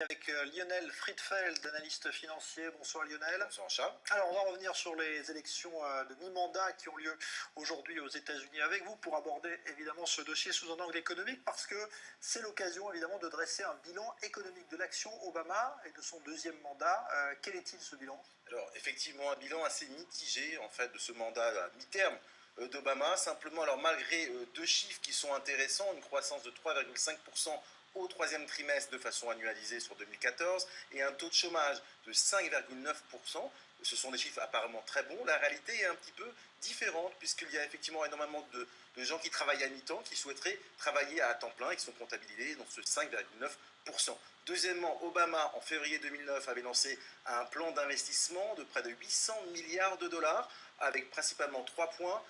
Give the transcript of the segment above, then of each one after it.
Avec Lionel Friedfeld, analyste financier. Bonsoir Lionel. Bonsoir Charles. Alors on va revenir sur les élections de mi-mandat qui ont lieu aujourd'hui aux États-Unis avec vous pour aborder évidemment ce dossier sous un angle économique parce que c'est l'occasion évidemment de dresser un bilan économique de l'action Obama et de son deuxième mandat. Quel est-il ce bilan? Alors effectivement un bilan assez mitigé en fait de ce mandat à mi-terme d'Obama. Simplement alors malgré deux chiffres qui sont intéressants, une croissance de 3,5% au troisième trimestre de façon annualisée sur 2014 et un taux de chômage de 5,9%. Ce sont des chiffres apparemment très bons. La réalité est un petit peu différente puisqu'il y a effectivement énormément de gens qui travaillent à mi-temps, qui souhaiteraient travailler à temps plein et qui sont comptabilisés dans ce 5,9%. Deuxièmement, Obama, en février 2009, avait lancé un plan d'investissement de près de 800 milliards de dollars avec principalement 3 points.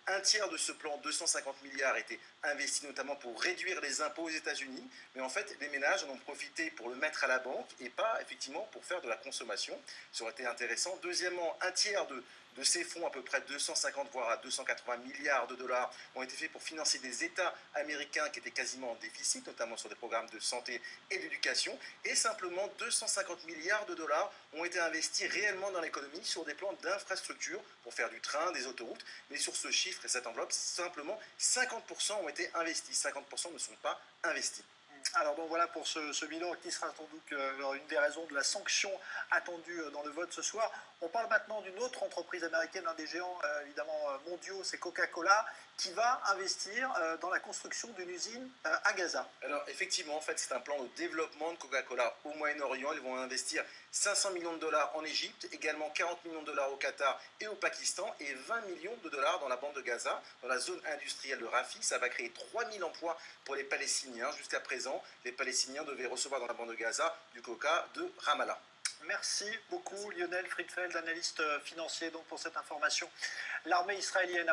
Un tiers de ce plan, 250 milliards, était investi notamment pour réduire les impôts aux États-Unis. Mais en fait, les ménages en ont profité pour le mettre à la banque et pas effectivement pour faire de la consommation. Ça aurait été intéressant. Deuxièmement, un tiers de ces fonds, à peu près 250 voire à 280 milliards de dollars, ont été faits pour financer des États américains qui étaient quasiment en déficit, notamment sur des programmes de santé et d'éducation. Et simplement 250 milliards de dollars ont été investis réellement dans l'économie sur des plans d'infrastructure pour faire du train, des autoroutes. Mais sur ce chiffre et cette enveloppe, simplement 50% ont été investis, 50% ne sont pas investis. Alors bon voilà pour ce bilan qui sera sans doute une des raisons de la sanction attendue dans le vote ce soir. On parle maintenant d'une autre entreprise américaine, l'un des géants évidemment mondiaux, c'est Coca-Cola, qui va investir dans la construction d'une usine à Gaza. Alors effectivement, en fait, c'est un plan de développement de Coca-Cola au Moyen-Orient. Ils vont investir 500 millions de dollars en Égypte, également 40 millions de dollars au Qatar et au Pakistan, et 20 millions de dollars dans la bande de Gaza, dans la zone industrielle de Rafih. Ça va créer 3000 emplois pour les Palestiniens. Jusqu'à présent, les Palestiniens devaient recevoir dans la bande de Gaza du coca de Ramallah. Merci beaucoup Lionel Friedfeld, analyste financier, donc, pour cette information. L'armée israélienne